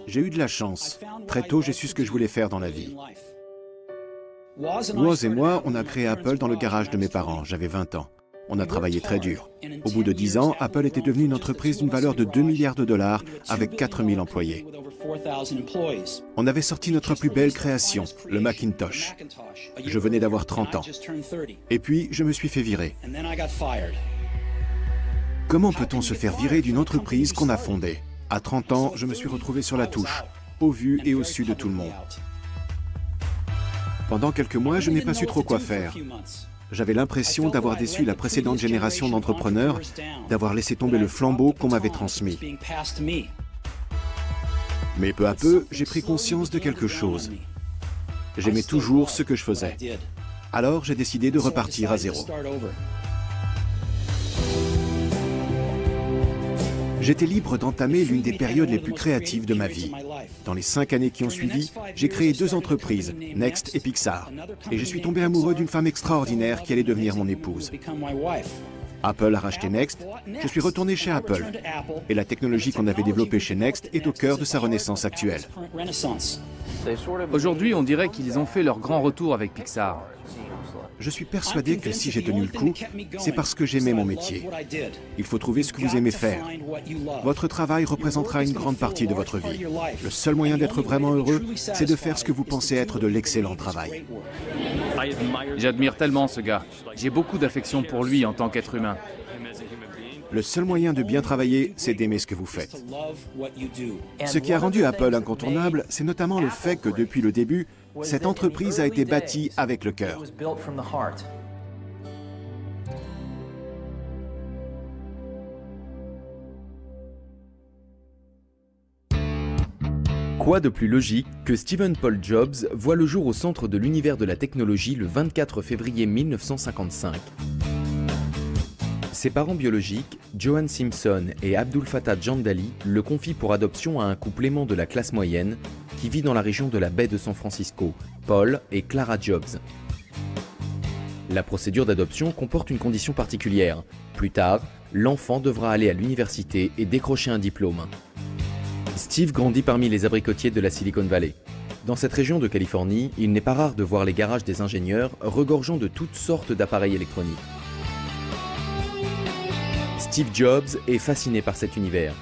J'ai eu de la chance. Très tôt, j'ai su ce que je voulais faire dans la vie. Woz et moi, on a créé Apple dans le garage de mes parents. J'avais 20 ans. On a travaillé très dur. Au bout de 10 ans, Apple était devenue une entreprise d'une valeur de 2 milliards de dollars avec 4000 employés. On avait sorti notre plus belle création, le Macintosh. Je venais d'avoir 30 ans. Et puis, je me suis fait virer. Comment peut-on se faire virer d'une entreprise qu'on a fondée? À 30 ans, je me suis retrouvé sur la touche, au vu et au su de tout le monde. Pendant quelques mois, je n'ai pas su trop quoi faire. J'avais l'impression d'avoir déçu la précédente génération d'entrepreneurs, d'avoir laissé tomber le flambeau qu'on m'avait transmis. Mais peu à peu, j'ai pris conscience de quelque chose. J'aimais toujours ce que je faisais. Alors, j'ai décidé de repartir à zéro. J'étais libre d'entamer l'une des périodes les plus créatives de ma vie. Dans les 5 années qui ont suivi, j'ai créé 2 entreprises, Next et Pixar. Et je suis tombé amoureux d'une femme extraordinaire qui allait devenir mon épouse. Apple a racheté Next, je suis retourné chez Apple. Et la technologie qu'on avait développée chez Next est au cœur de sa renaissance actuelle. Aujourd'hui, on dirait qu'ils ont fait leur grand retour avec Pixar. Je suis persuadé que si j'ai tenu le coup, c'est parce que j'aimais mon métier. Il faut trouver ce que vous aimez faire. Votre travail représentera une grande partie de votre vie. Le seul moyen d'être vraiment heureux, c'est de faire ce que vous pensez être de l'excellent travail. J'admire tellement ce gars. J'ai beaucoup d'affection pour lui en tant qu'être humain. Le seul moyen de bien travailler, c'est d'aimer ce que vous faites. Ce qui a rendu Apple incontournable, c'est notamment le fait que depuis le début, cette entreprise a été bâtie avec le cœur. Quoi de plus logique que Stephen Paul Jobs voit le jour au centre de l'univers de la technologie le 24 février 1955. Ses parents biologiques, Johan Simpson et Abdul Fattah Jandali, le confient pour adoption à un couple aimant de la classe moyenne qui vit dans la région de la baie de San Francisco, Paul et Clara Jobs. La procédure d'adoption comporte une condition particulière. Plus tard, l'enfant devra aller à l'université et décrocher un diplôme. Steve grandit parmi les abricotiers de la Silicon Valley. Dans cette région de Californie, il n'est pas rare de voir les garages des ingénieurs regorgeant de toutes sortes d'appareils électroniques. Steve Jobs est fasciné par cet univers.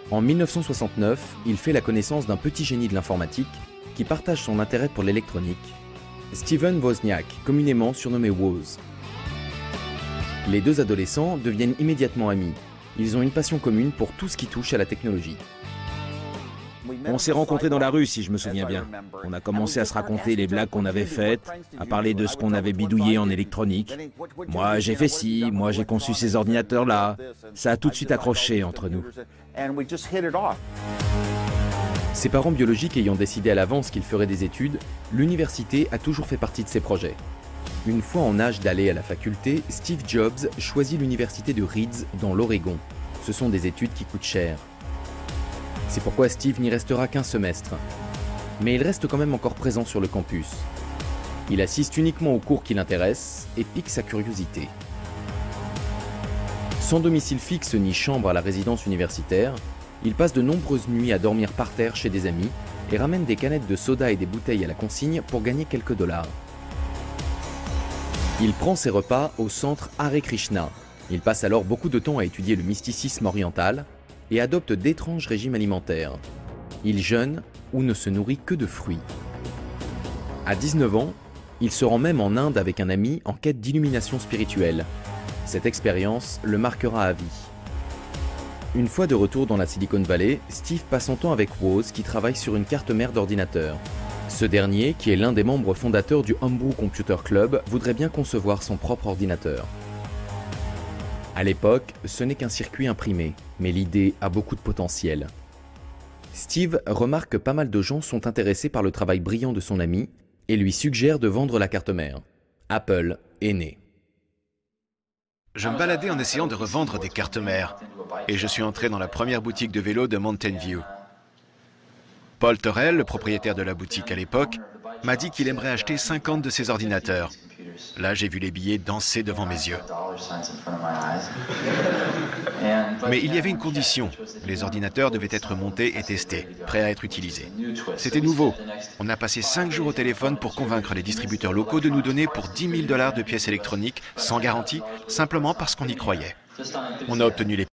En 1969, il fait la connaissance d'un petit génie de l'informatique qui partage son intérêt pour l'électronique, Steven Wozniak, communément surnommé Woz. Les 2 adolescents deviennent immédiatement amis. Ils ont une passion commune pour tout ce qui touche à la technologie. On s'est rencontrés dans la rue, si je me souviens bien. On a commencé à se raconter les blagues qu'on avait faites, à parler de ce qu'on avait bidouillé en électronique. Moi, j'ai fait ci, moi, j'ai conçu ces ordinateurs-là. Ça a tout de suite accroché entre nous. Ses parents biologiques ayant décidé à l'avance qu'il ferait des études, l'université a toujours fait partie de ses projets. Une fois en âge d'aller à la faculté, Steve Jobs choisit l'université de Reeds dans l'Oregon. Ce sont des études qui coûtent cher. C'est pourquoi Steve n'y restera qu'un semestre. Mais il reste quand même encore présent sur le campus. Il assiste uniquement aux cours qui l'intéressent et pique sa curiosité. Sans domicile fixe ni chambre à la résidence universitaire, il passe de nombreuses nuits à dormir par terre chez des amis et ramène des canettes de soda et des bouteilles à la consigne pour gagner quelques dollars. Il prend ses repas au centre Hare Krishna. Il passe alors beaucoup de temps à étudier le mysticisme oriental et adopte d'étranges régimes alimentaires. Il jeûne ou ne se nourrit que de fruits. À 19 ans, il se rend même en Inde avec un ami en quête d'illumination spirituelle. Cette expérience le marquera à vie. Une fois de retour dans la Silicon Valley, Steve passe son temps avec Woz qui travaille sur une carte mère d'ordinateur. Ce dernier, qui est l'un des membres fondateurs du Homebrew Computer Club, voudrait bien concevoir son propre ordinateur. À l'époque, ce n'est qu'un circuit imprimé, mais l'idée a beaucoup de potentiel. Steve remarque que pas mal de gens sont intéressés par le travail brillant de son ami et lui suggère de vendre la carte mère. Apple est né. Je me baladais en essayant de revendre des cartes mères et je suis entré dans la première boutique de vélo de Mountain View. Paul Terrell, le propriétaire de la boutique à l'époque, m'a dit qu'il aimerait acheter 50 de ses ordinateurs. Là, j'ai vu les billets danser devant mes yeux. Mais il y avait une condition. Les ordinateurs devaient être montés et testés, prêts à être utilisés. C'était nouveau. On a passé 5 jours au téléphone pour convaincre les distributeurs locaux de nous donner pour 10 000 $ de pièces électroniques, sans garantie, simplement parce qu'on y croyait. On a obtenu les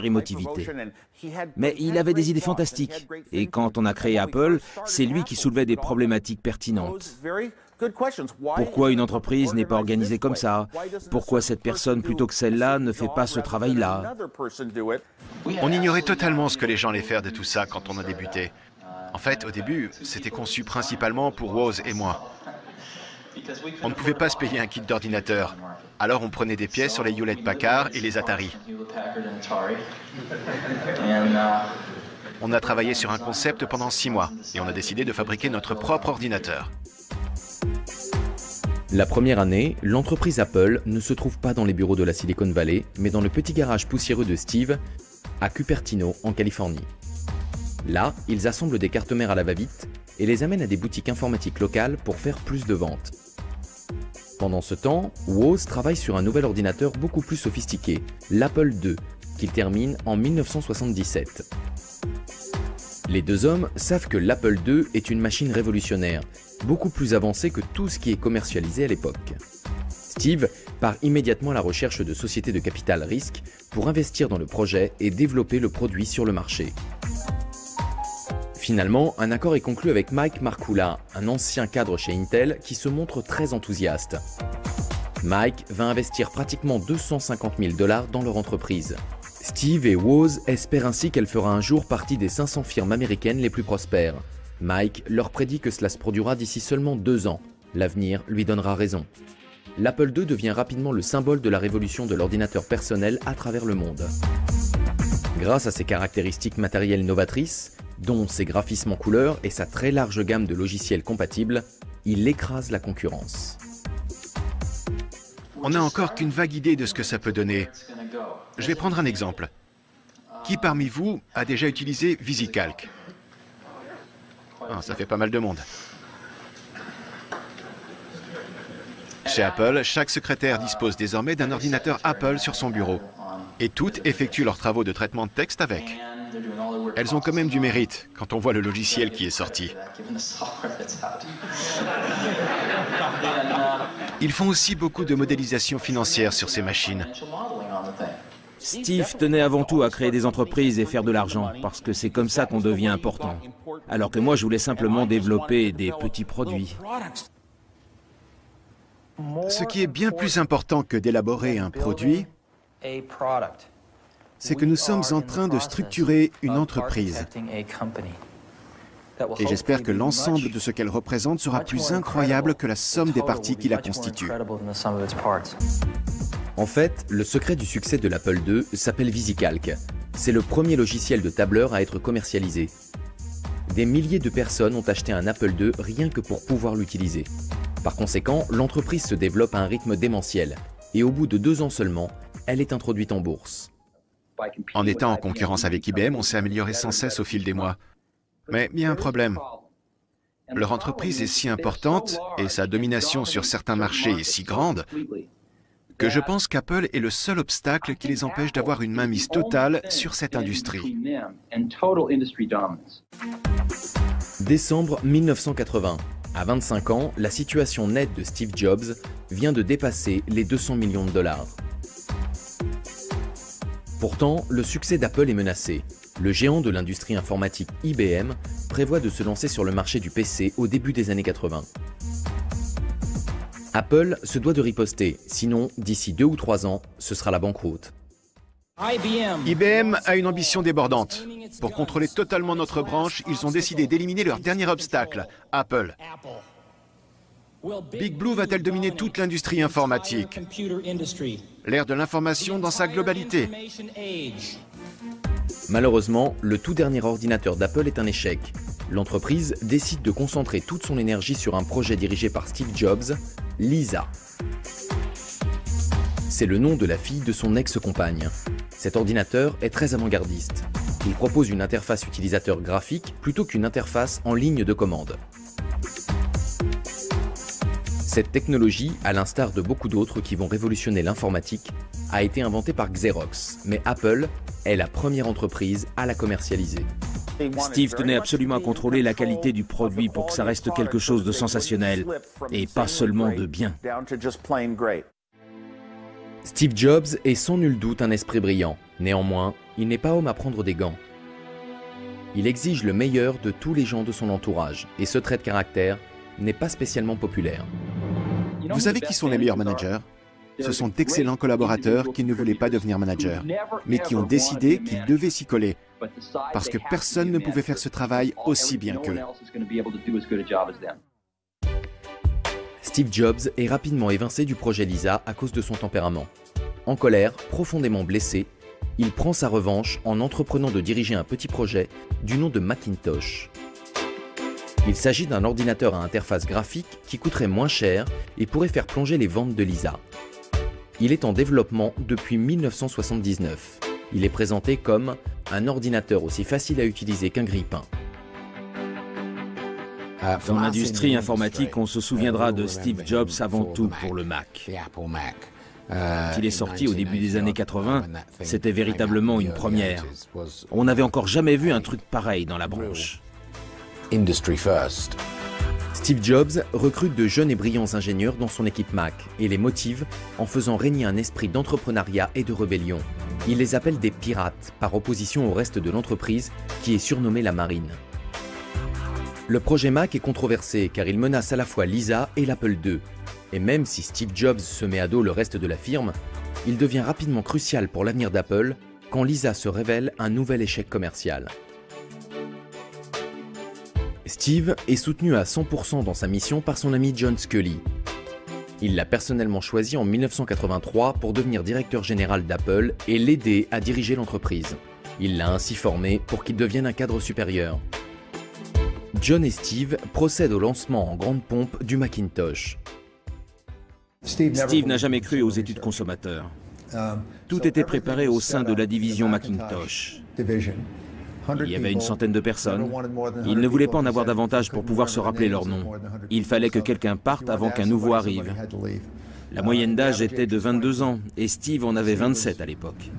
émotivité. Mais il avait des idées fantastiques. Et quand on a créé Apple, c'est lui qui soulevait des problématiques pertinentes. Pourquoi une entreprise n'est pas organisée comme ça? Pourquoi cette personne plutôt que celle-là ne fait pas ce travail-là? On ignorait totalement ce que les gens allaient faire de tout ça quand on a débuté. En fait, au début, c'était conçu principalement pour Woz et moi. On ne pouvait pas se payer un kit d'ordinateur. Alors on prenait des pièces sur les Hewlett-Packard et les Atari. On a travaillé sur un concept pendant 6 mois et on a décidé de fabriquer notre propre ordinateur. La première année, l'entreprise Apple ne se trouve pas dans les bureaux de la Silicon Valley, mais dans le petit garage poussiéreux de Steve, à Cupertino, en Californie. Là, ils assemblent des cartes mères à la va-vite et les amènent à des boutiques informatiques locales pour faire plus de ventes. Pendant ce temps, Woz travaille sur un nouvel ordinateur beaucoup plus sophistiqué, l'Apple II, qu'il termine en 1977. Les deux hommes savent que l'Apple II est une machine révolutionnaire, beaucoup plus avancée que tout ce qui est commercialisé à l'époque. Steve part immédiatement à la recherche de sociétés de capital risque pour investir dans le projet et développer le produit sur le marché. Finalement, un accord est conclu avec Mike Markkula, un ancien cadre chez Intel qui se montre très enthousiaste. Mike va investir pratiquement 250 000 $ dans leur entreprise. Steve et Woz espèrent ainsi qu'elle fera un jour partie des 500 firmes américaines les plus prospères. Mike leur prédit que cela se produira d'ici seulement 2 ans. L'avenir lui donnera raison. L'Apple II devient rapidement le symbole de la révolution de l'ordinateur personnel à travers le monde. Grâce à ses caractéristiques matérielles novatrices, dont ses graphismes en couleur et sa très large gamme de logiciels compatibles, il écrase la concurrence. On n'a encore qu'une vague idée de ce que ça peut donner. Je vais prendre un exemple. Qui parmi vous a déjà utilisé VisiCalc? Ça fait pas mal de monde. Chez Apple, chaque secrétaire dispose désormais d'un ordinateur Apple sur son bureau. Et toutes effectuent leurs travaux de traitement de texte avec. Elles ont quand même du mérite quand on voit le logiciel qui est sorti. Ils font aussi beaucoup de modélisation financière sur ces machines. Steve tenait avant tout à créer des entreprises et faire de l'argent, parce que c'est comme ça qu'on devient important. Alors que moi, je voulais simplement développer des petits produits. Ce qui est bien plus important que d'élaborer un produit, c'est que nous sommes en train de structurer une entreprise. Et j'espère que l'ensemble de ce qu'elle représente sera plus incroyable que la somme des parties qui la constituent. En fait, le secret du succès de l'Apple II s'appelle VisiCalc. C'est le premier logiciel de tableur à être commercialisé. Des milliers de personnes ont acheté un Apple II rien que pour pouvoir l'utiliser. Par conséquent, l'entreprise se développe à un rythme démentiel. Et au bout de 2 ans seulement, elle est introduite en bourse. En étant en concurrence avec IBM, on s'est amélioré sans cesse au fil des mois. Mais il y a un problème. Leur entreprise est si importante et sa domination sur certains marchés est si grande que je pense qu'Apple est le seul obstacle qui les empêche d'avoir une mainmise totale sur cette industrie. Décembre 1980. À 25 ans, la situation nette de Steve Jobs vient de dépasser les 200 millions de $. Pourtant, le succès d'Apple est menacé. Le géant de l'industrie informatique IBM prévoit de se lancer sur le marché du PC au début des années 80. Apple se doit de riposter, sinon d'ici 2 ou 3 ans, ce sera la banqueroute. IBM a une ambition débordante. Pour contrôler totalement notre branche, ils ont décidé d'éliminer leur dernier obstacle, Apple. Big Blue va-t-elle dominer toute l'industrie informatique? L'ère de l'information dans sa globalité. Malheureusement, le tout dernier ordinateur d'Apple est un échec. L'entreprise décide de concentrer toute son énergie sur un projet dirigé par Steve Jobs, Lisa. C'est le nom de la fille de son ex-compagne. Cet ordinateur est très avant-gardiste. Il propose une interface utilisateur graphique plutôt qu'une interface en ligne de commande. Cette technologie, à l'instar de beaucoup d'autres qui vont révolutionner l'informatique, a été inventée par Xerox, mais Apple est la première entreprise à la commercialiser. Steve tenait absolument à contrôler la qualité du produit pour que ça reste quelque chose de sensationnel et pas seulement de bien. Steve Jobs est sans nul doute un esprit brillant. Néanmoins, il n'est pas homme à prendre des gants. Il exige le meilleur de tous les gens de son entourage, et ce trait de caractère n'est pas spécialement populaire. Vous savez qui sont les meilleurs managers? Ce sont d'excellents collaborateurs qui ne voulaient pas devenir managers, mais qui ont décidé qu'ils devaient s'y coller, parce que personne ne pouvait faire ce travail aussi bien qu'eux. Steve Jobs est rapidement évincé du projet Lisa à cause de son tempérament. En colère, profondément blessé, il prend sa revanche en entreprenant de diriger un petit projet du nom de Macintosh. Il s'agit d'un ordinateur à interface graphique qui coûterait moins cher et pourrait faire plonger les ventes de Lisa. Il est en développement depuis 1979. Il est présenté comme un ordinateur aussi facile à utiliser qu'un grille-pain. Dans l'industrie informatique, on se souviendra de Steve Jobs avant tout pour le Mac. Quand il est sorti au début des années 80, c'était véritablement une première. On n'avait encore jamais vu un truc pareil dans la branche. Steve Jobs recrute de jeunes et brillants ingénieurs dans son équipe Mac et les motive en faisant régner un esprit d'entrepreneuriat et de rébellion. Il les appelle des pirates, par opposition au reste de l'entreprise qui est surnommée la Marine. Le projet Mac est controversé car il menace à la fois Lisa et l'Apple II. Et même si Steve Jobs se met à dos le reste de la firme, il devient rapidement crucial pour l'avenir d'Apple quand Lisa se révèle un nouvel échec commercial. Steve est soutenu à 100% dans sa mission par son ami John Sculley. Il l'a personnellement choisi en 1983 pour devenir directeur général d'Apple et l'aider à diriger l'entreprise. Il l'a ainsi formé pour qu'il devienne un cadre supérieur. John et Steve procèdent au lancement en grande pompe du Macintosh. Steve n'a jamais cru aux études consommateurs. Tout était préparé au sein de la division Macintosh. Il y avait une centaine de personnes. Ils ne voulaient pas en avoir davantage pour pouvoir se rappeler leur nom. Il fallait que quelqu'un parte avant qu'un nouveau arrive. La moyenne d'âge était de 22 ans et Steve en avait 27 à l'époque.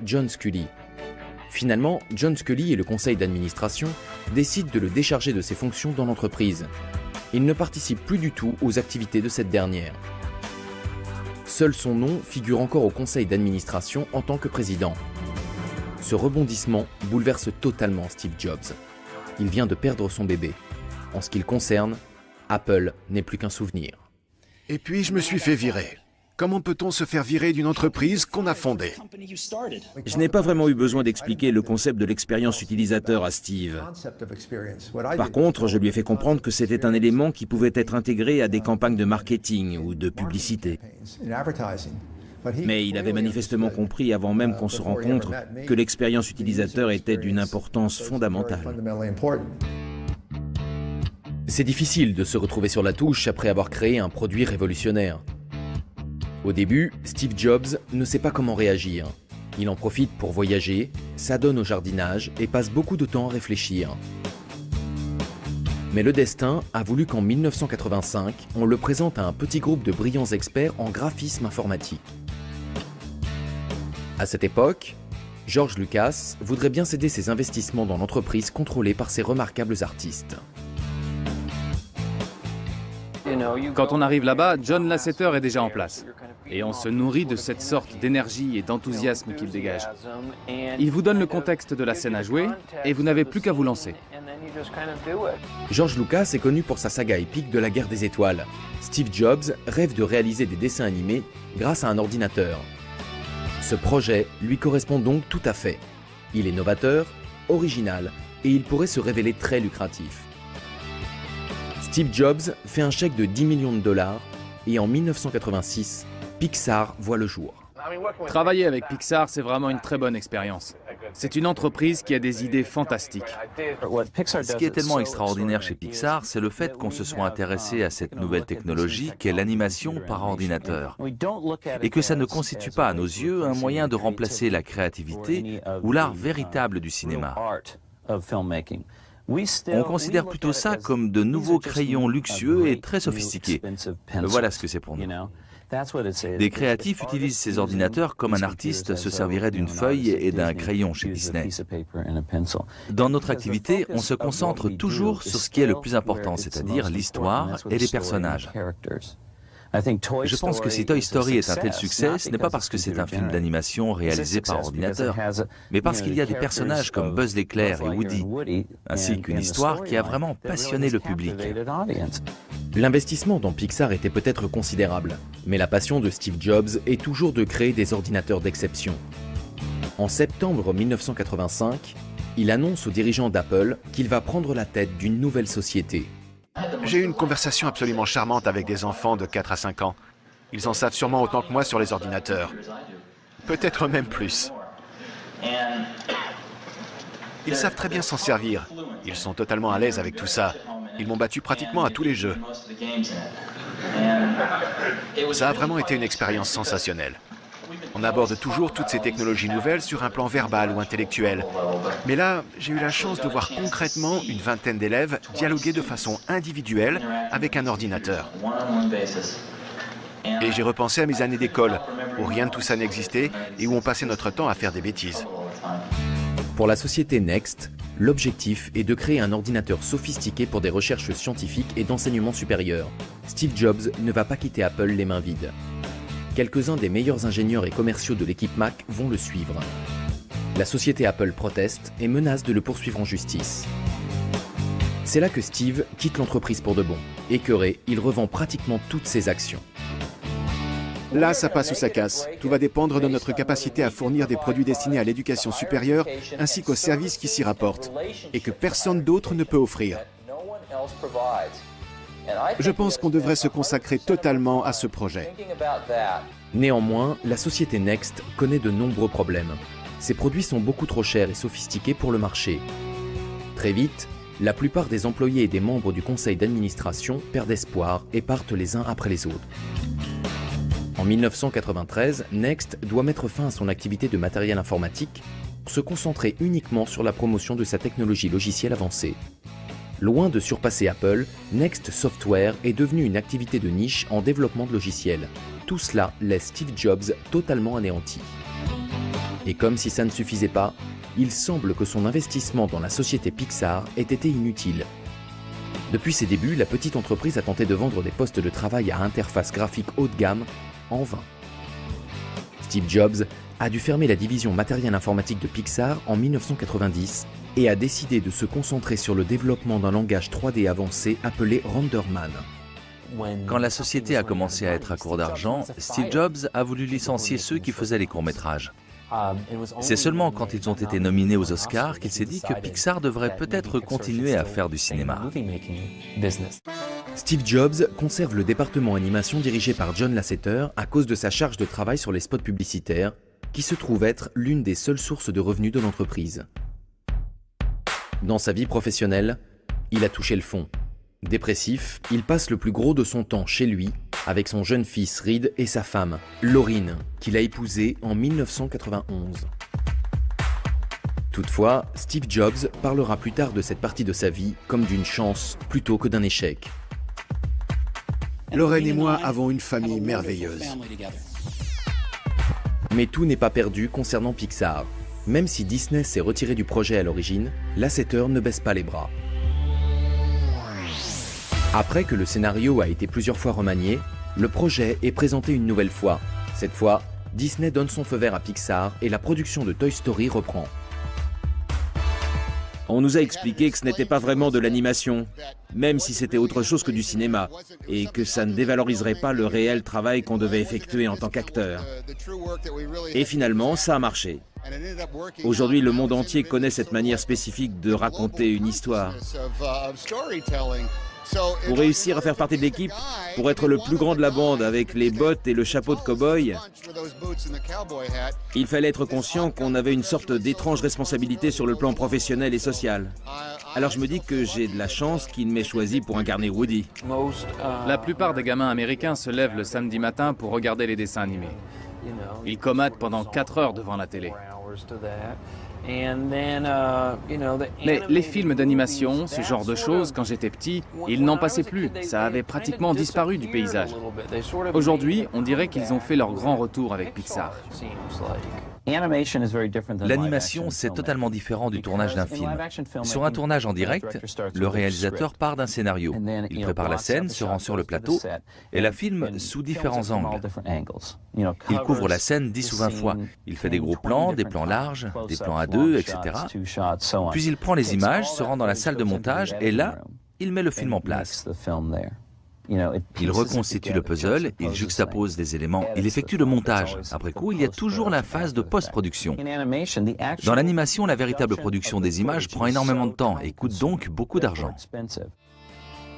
John Sculley. Finalement, John Sculley et le conseil d'administration décident de le décharger de ses fonctions dans l'entreprise. Il ne participe plus du tout aux activités de cette dernière. Seul son nom figure encore au conseil d'administration en tant que président. Ce rebondissement bouleverse totalement Steve Jobs. Il vient de perdre son bébé. En ce qui le concerne, Apple n'est plus qu'un souvenir. Et puis je me suis fait virer. Comment peut-on se faire virer d'une entreprise qu'on a fondée? Je n'ai pas vraiment eu besoin d'expliquer le concept de l'expérience utilisateur à Steve. Par contre, je lui ai fait comprendre que c'était un élément qui pouvait être intégré à des campagnes de marketing ou de publicité. Mais il avait manifestement compris avant même qu'on se rencontre que l'expérience utilisateur était d'une importance fondamentale. C'est difficile de se retrouver sur la touche après avoir créé un produit révolutionnaire. Au début, Steve Jobs ne sait pas comment réagir. Il en profite pour voyager, s'adonne au jardinage et passe beaucoup de temps à réfléchir. Mais le destin a voulu qu'en 1985, on le présente à un petit groupe de brillants experts en graphisme informatique. À cette époque, George Lucas voudrait bien céder ses investissements dans l'entreprise contrôlée par ces remarquables artistes. Quand on arrive là-bas, John Lasseter est déjà en place. Et on se nourrit de cette sorte d'énergie et d'enthousiasme qu'il dégage. Il vous donne le contexte de la scène à jouer et vous n'avez plus qu'à vous lancer. George Lucas est connu pour sa saga épique de la guerre des étoiles. Steve Jobs rêve de réaliser des dessins animés grâce à un ordinateur. Ce projet lui correspond donc tout à fait. Il est novateur, original et il pourrait se révéler très lucratif. Steve Jobs fait un chèque de 10 millions de dollars et en 1986, Pixar voit le jour. Travailler avec Pixar, c'est vraiment une très bonne expérience. C'est une entreprise qui a des idées fantastiques. Ce qui est tellement extraordinaire chez Pixar, c'est le fait qu'on se soit intéressé à cette nouvelle technologie qu'est l'animation par ordinateur. Et que ça ne constitue pas à nos yeux un moyen de remplacer la créativité ou l'art véritable du cinéma. On considère plutôt ça comme de nouveaux crayons luxueux et très sophistiqués. Voilà ce que c'est pour nous. Des créatifs utilisent ces ordinateurs comme un artiste se servirait d'une feuille et d'un crayon chez Disney. Dans notre activité, on se concentre toujours sur ce qui est le plus important, c'est-à-dire l'histoire et les personnages. Je pense que si Toy Story est un tel succès, ce n'est pas parce que c'est un film d'animation réalisé par ordinateur, mais parce qu'il y a des personnages comme Buzz l'éclair et Woody, ainsi qu'une histoire qui a vraiment passionné le public. L'investissement dans Pixar était peut-être considérable, mais la passion de Steve Jobs est toujours de créer des ordinateurs d'exception. En septembre 1985, il annonce aux dirigeants d'Apple qu'il va prendre la tête d'une nouvelle société. J'ai eu une conversation absolument charmante avec des enfants de 4 à 5 ans. Ils en savent sûrement autant que moi sur les ordinateurs. Peut-être même plus. Ils savent très bien s'en servir. Ils sont totalement à l'aise avec tout ça. Ils m'ont battu pratiquement à tous les jeux. Ça a vraiment été une expérience sensationnelle. On aborde toujours toutes ces technologies nouvelles sur un plan verbal ou intellectuel. Mais là, j'ai eu la chance de voir concrètement une vingtaine d'élèves dialoguer de façon individuelle avec un ordinateur. Et j'ai repensé à mes années d'école, où rien de tout ça n'existait et où on passait notre temps à faire des bêtises. Pour la société Next, l'objectif est de créer un ordinateur sophistiqué pour des recherches scientifiques et d'enseignement supérieur. Steve Jobs ne va pas quitter Apple les mains vides. Quelques-uns des meilleurs ingénieurs et commerciaux de l'équipe Mac vont le suivre. La société Apple proteste et menace de le poursuivre en justice. C'est là que Steve quitte l'entreprise pour de bon. Écœuré, il revend pratiquement toutes ses actions. Là, ça passe ou ça casse. Tout va dépendre de notre capacité à fournir des produits destinés à l'éducation supérieure ainsi qu'aux services qui s'y rapportent et que personne d'autre ne peut offrir. Je pense qu'on devrait se consacrer totalement à ce projet. Néanmoins, la société Next connaît de nombreux problèmes. Ses produits sont beaucoup trop chers et sophistiqués pour le marché. Très vite, la plupart des employés et des membres du conseil d'administration perdent espoir et partent les uns après les autres. En 1993, Next doit mettre fin à son activité de matériel informatique pour se concentrer uniquement sur la promotion de sa technologie logicielle avancée. Loin de surpasser Apple, Next Software est devenu une activité de niche en développement de logiciels. Tout cela laisse Steve Jobs totalement anéanti. Et comme si ça ne suffisait pas, il semble que son investissement dans la société Pixar ait été inutile. Depuis ses débuts, la petite entreprise a tenté de vendre des postes de travail à interface graphique haut de gamme, en vain. Steve Jobs a dû fermer la division matériel informatique de Pixar en 1990 et a décidé de se concentrer sur le développement d'un langage 3D avancé appelé RenderMan. Quand la société a commencé à être à court d'argent, Steve Jobs a voulu licencier ceux qui faisaient les courts-métrages. C'est seulement quand ils ont été nominés aux Oscars qu'il s'est dit que Pixar devrait peut-être continuer à faire du cinéma. Steve Jobs conserve le département animation dirigé par John Lasseter à cause de sa charge de travail sur les spots publicitaires, qui se trouve être l'une des seules sources de revenus de l'entreprise. Dans sa vie professionnelle, il a touché le fond. Dépressif, il passe le plus gros de son temps chez lui, avec son jeune fils Reed et sa femme, Lauryn, qu'il a épousée en 1991. Toutefois, Steve Jobs parlera plus tard de cette partie de sa vie comme d'une chance plutôt que d'un échec. Lauryn et moi avons une famille merveilleuse. Mais tout n'est pas perdu concernant Pixar. Même si Disney s'est retiré du projet à l'origine, Lasseter ne baisse pas les bras. Après que le scénario a été plusieurs fois remanié, le projet est présenté une nouvelle fois. Cette fois, Disney donne son feu vert à Pixar et la production de Toy Story reprend. On nous a expliqué que ce n'était pas vraiment de l'animation, même si c'était autre chose que du cinéma, et que ça ne dévaloriserait pas le réel travail qu'on devait effectuer en tant qu'acteur. Et finalement, ça a marché. Aujourd'hui, le monde entier connaît cette manière spécifique de raconter une histoire. Pour réussir à faire partie de l'équipe, pour être le plus grand de la bande avec les bottes et le chapeau de cow-boy, il fallait être conscient qu'on avait une sorte d'étrange responsabilité sur le plan professionnel et social. Alors je me dis que j'ai de la chance qu'il m'ait choisi pour incarner Woody. La plupart des gamins américains se lèvent le samedi matin pour regarder les dessins animés. Ils comadent pendant 4 heures devant la télé. Mais les films d'animation, ce genre de choses, quand j'étais petit, ils n'en passaient plus. Ça avait pratiquement disparu du paysage. Aujourd'hui, on dirait qu'ils ont fait leur grand retour avec Pixar. L'animation, c'est totalement différent du tournage d'un film. Sur un tournage en direct, le réalisateur part d'un scénario. Il prépare la scène, se rend sur le plateau et la filme sous différents angles. Il couvre la scène 10 ou 20 fois. Il fait des gros plans, des plans larges, des plans à deux, etc. Puis il prend les images, se rend dans la salle de montage et là, il met le film en place. Il reconstitue le puzzle, il juxtapose les éléments, il effectue le montage. Après coup, il y a toujours la phase de post-production. Dans l'animation, la véritable production des images prend énormément de temps et coûte donc beaucoup d'argent.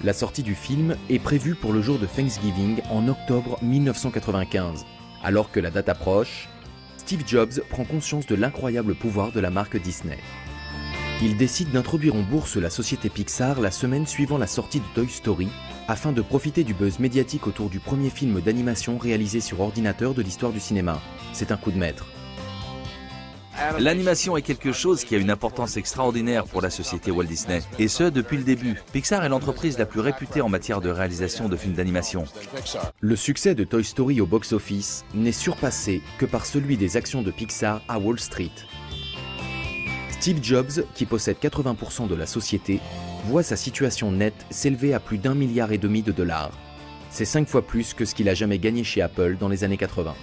La sortie du film est prévue pour le jour de Thanksgiving en octobre 1995. Alors que la date approche, Steve Jobs prend conscience de l'incroyable pouvoir de la marque Disney. Il décide d'introduire en bourse la société Pixar la semaine suivant la sortie de Toy Story, afin de profiter du buzz médiatique autour du premier film d'animation réalisé sur ordinateur de l'histoire du cinéma. C'est un coup de maître. L'animation est quelque chose qui a une importance extraordinaire pour la société Walt Disney, et ce depuis le début. Pixar est l'entreprise la plus réputée en matière de réalisation de films d'animation. Le succès de Toy Story au box-office n'est surpassé que par celui des actions de Pixar à Wall Street. Steve Jobs, qui possède 80% de la société, voit sa situation nette s'élever à plus d'1,5 milliard de dollars. C'est 5 fois plus que ce qu'il a jamais gagné chez Apple dans les années 80.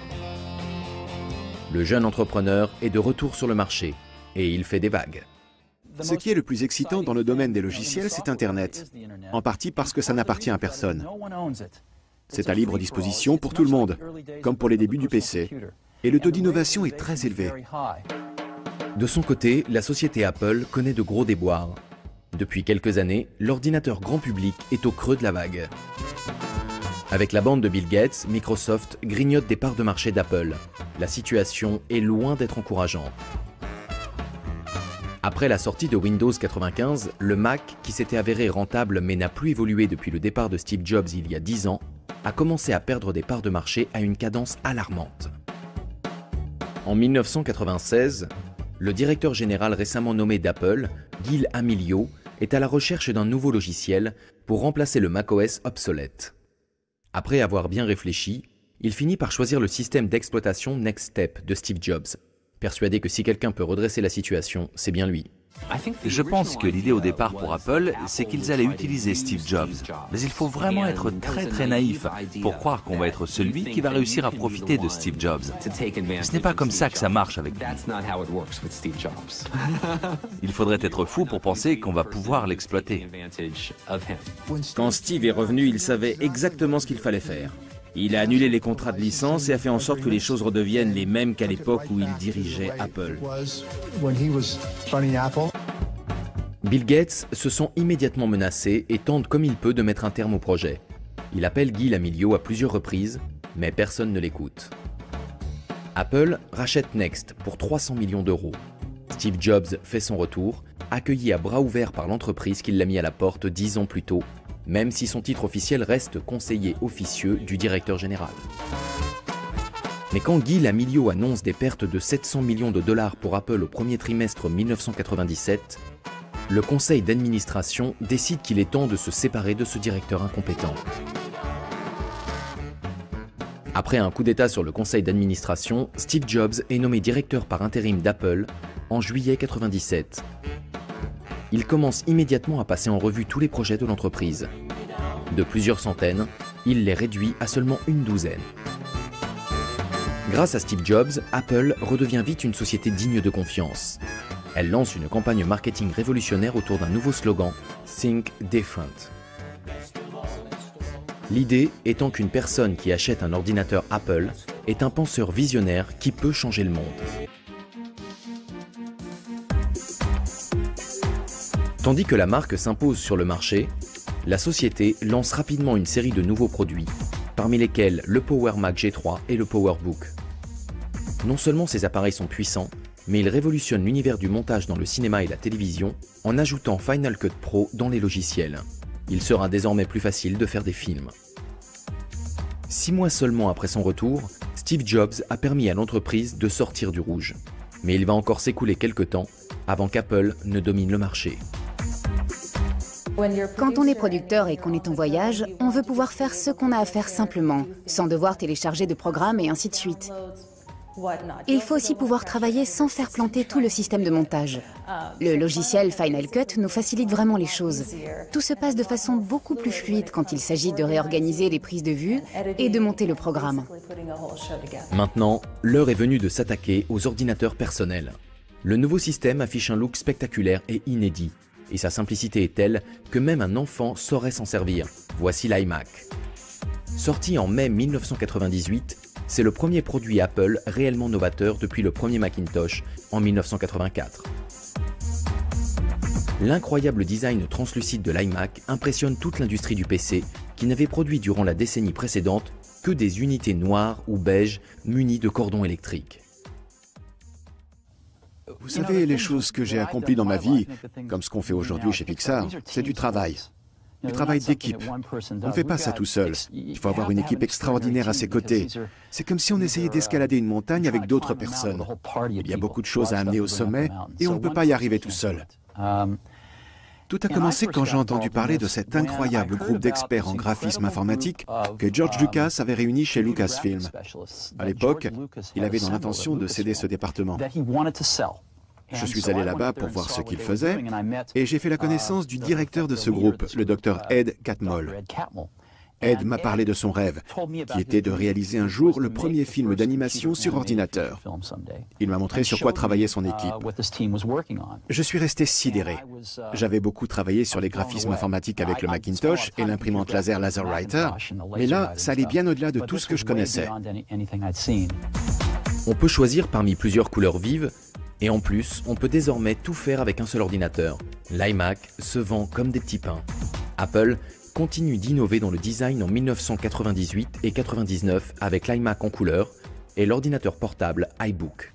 Le jeune entrepreneur est de retour sur le marché et il fait des vagues. Ce qui est le plus excitant dans le domaine des logiciels, c'est Internet. En partie parce que ça n'appartient à personne. C'est à libre disposition pour tout le monde, comme pour les débuts du PC. Et le taux d'innovation est très élevé. De son côté, la société Apple connaît de gros déboires. Depuis quelques années, l'ordinateur grand public est au creux de la vague. Avec la bande de Bill Gates, Microsoft grignote des parts de marché d'Apple. La situation est loin d'être encourageante. Après la sortie de Windows 95, le Mac, qui s'était avéré rentable mais n'a plus évolué depuis le départ de Steve Jobs il y a 10 ans, a commencé à perdre des parts de marché à une cadence alarmante. En 1996, le directeur général récemment nommé d'Apple, Gil Amelio, est à la recherche d'un nouveau logiciel pour remplacer le macOS obsolète. Après avoir bien réfléchi, il finit par choisir le système d'exploitation Next Step de Steve Jobs, persuadé que si quelqu'un peut redresser la situation, c'est bien lui. Je pense que l'idée au départ pour Apple, c'est qu'ils allaient utiliser Steve Jobs. Mais il faut vraiment être très naïf pour croire qu'on va être celui qui va réussir à profiter de Steve Jobs. Ce n'est pas comme ça que ça marche avec lui. Il faudrait être fou pour penser qu'on va pouvoir l'exploiter. Quand Steve est revenu, il savait exactement ce qu'il fallait faire. Il a annulé les contrats de licence et a fait en sorte que les choses redeviennent les mêmes qu'à l'époque où il dirigeait Apple. Bill Gates se sent immédiatement menacé et tente comme il peut de mettre un terme au projet. Il appelle Gil Amelio à plusieurs reprises, mais personne ne l'écoute. Apple rachète Next pour 300 millions d'euros. Steve Jobs fait son retour, accueilli à bras ouverts par l'entreprise qui l'a mis à la porte 10 ans plus tôt, même si son titre officiel reste conseiller officieux du directeur général. Mais quand Gil Amelio annonce des pertes de 700 millions de dollars pour Apple au premier trimestre 1997, le conseil d'administration décide qu'il est temps de se séparer de ce directeur incompétent. Après un coup d'État sur le conseil d'administration, Steve Jobs est nommé directeur par intérim d'Apple en juillet 1997. Il commence immédiatement à passer en revue tous les projets de l'entreprise. De plusieurs centaines, il les réduit à seulement une douzaine. Grâce à Steve Jobs, Apple redevient vite une société digne de confiance. Elle lance une campagne marketing révolutionnaire autour d'un nouveau slogan, Think Different. L'idée étant qu'une personne qui achète un ordinateur Apple est un penseur visionnaire qui peut changer le monde. Tandis que la marque s'impose sur le marché, la société lance rapidement une série de nouveaux produits, parmi lesquels le Power Mac G3 et le PowerBook. Non seulement ces appareils sont puissants, mais ils révolutionnent l'univers du montage dans le cinéma et la télévision en ajoutant Final Cut Pro dans les logiciels. Il sera désormais plus facile de faire des films. 6 mois seulement après son retour, Steve Jobs a permis à l'entreprise de sortir du rouge. Mais il va encore s'écouler quelques temps avant qu'Apple ne domine le marché. Quand on est producteur et qu'on est en voyage, on veut pouvoir faire ce qu'on a à faire simplement, sans devoir télécharger de programmes et ainsi de suite. Il faut aussi pouvoir travailler sans faire planter tout le système de montage. Le logiciel Final Cut nous facilite vraiment les choses. Tout se passe de façon beaucoup plus fluide quand il s'agit de réorganiser les prises de vue et de monter le programme. Maintenant, l'heure est venue de s'attaquer aux ordinateurs personnels. Le nouveau système affiche un look spectaculaire et inédit, et sa simplicité est telle que même un enfant saurait s'en servir. Voici l'iMac. Sorti en mai 1998, c'est le premier produit Apple réellement novateur depuis le premier Macintosh en 1984. L'incroyable design translucide de l'iMac impressionne toute l'industrie du PC qui n'avait produit durant la décennie précédente que des unités noires ou beiges munies de cordons électriques. Vous savez, les choses que j'ai accomplies dans ma vie, comme ce qu'on fait aujourd'hui chez Pixar, c'est du travail. Du travail d'équipe. On ne fait pas ça tout seul. Il faut avoir une équipe extraordinaire à ses côtés. C'est comme si on essayait d'escalader une montagne avec d'autres personnes. Il y a beaucoup de choses à amener au sommet et on ne peut pas y arriver tout seul. Tout a commencé quand j'ai entendu parler de cet incroyable groupe d'experts en graphisme informatique que George Lucas avait réuni chez Lucasfilm. À l'époque, il avait dans l'intention de céder ce département. Je suis allé là-bas pour voir ce qu'il faisait et j'ai fait la connaissance du directeur de ce groupe, le Dr Ed Catmull. Ed m'a parlé de son rêve, qui était de réaliser un jour le premier film d'animation sur ordinateur. Il m'a montré sur quoi travaillait son équipe. Je suis resté sidéré. J'avais beaucoup travaillé sur les graphismes informatiques avec le Macintosh et l'imprimante laser LaserWriter, mais là, ça allait bien au-delà de tout ce que je connaissais. On peut choisir parmi plusieurs couleurs vives, et en plus, on peut désormais tout faire avec un seul ordinateur. L'iMac se vend comme des petits pains. Apple continue d'innover dans le design en 1998 et 99 avec l'iMac en couleur et l'ordinateur portable iBook.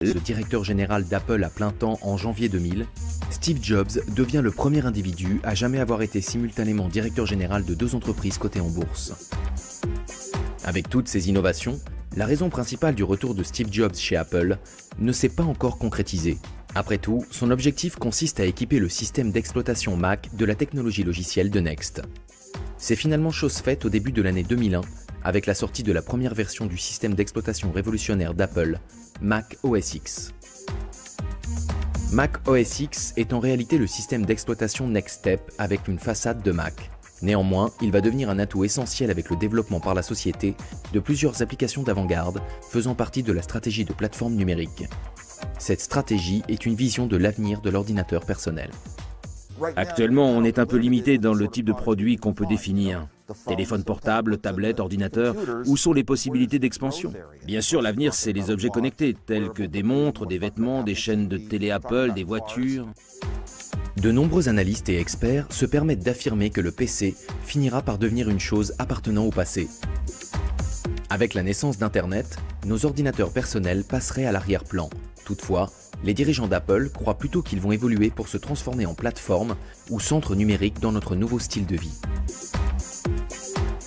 Le directeur général d'Apple à plein temps en janvier 2000, Steve Jobs devient le premier individu à jamais avoir été simultanément directeur général de 2 entreprises cotées en bourse. Avec toutes ces innovations, la raison principale du retour de Steve Jobs chez Apple ne s'est pas encore concrétisée. Après tout, son objectif consiste à équiper le système d'exploitation Mac de la technologie logicielle de Next. C'est finalement chose faite au début de l'année 2001 avec la sortie de la première version du système d'exploitation révolutionnaire d'Apple, Mac OS X. Mac OS X est en réalité le système d'exploitation Next Step avec une façade de Mac. Néanmoins, il va devenir un atout essentiel avec le développement par la société de plusieurs applications d'avant-garde faisant partie de la stratégie de plateforme numérique. Cette stratégie est une vision de l'avenir de l'ordinateur personnel. Actuellement, on est un peu limité dans le type de produit qu'on peut définir. Téléphone portable, tablette, ordinateur, où sont les possibilités d'expansion? Bien sûr, l'avenir, c'est les objets connectés, tels que des montres, des vêtements, des chaînes de télé Apple, des voitures. De nombreux analystes et experts se permettent d'affirmer que le PC finira par devenir une chose appartenant au passé. Avec la naissance d'Internet, nos ordinateurs personnels passeraient à l'arrière-plan. Toutefois, les dirigeants d'Apple croient plutôt qu'ils vont évoluer pour se transformer en plateforme ou centre numérique dans notre nouveau style de vie.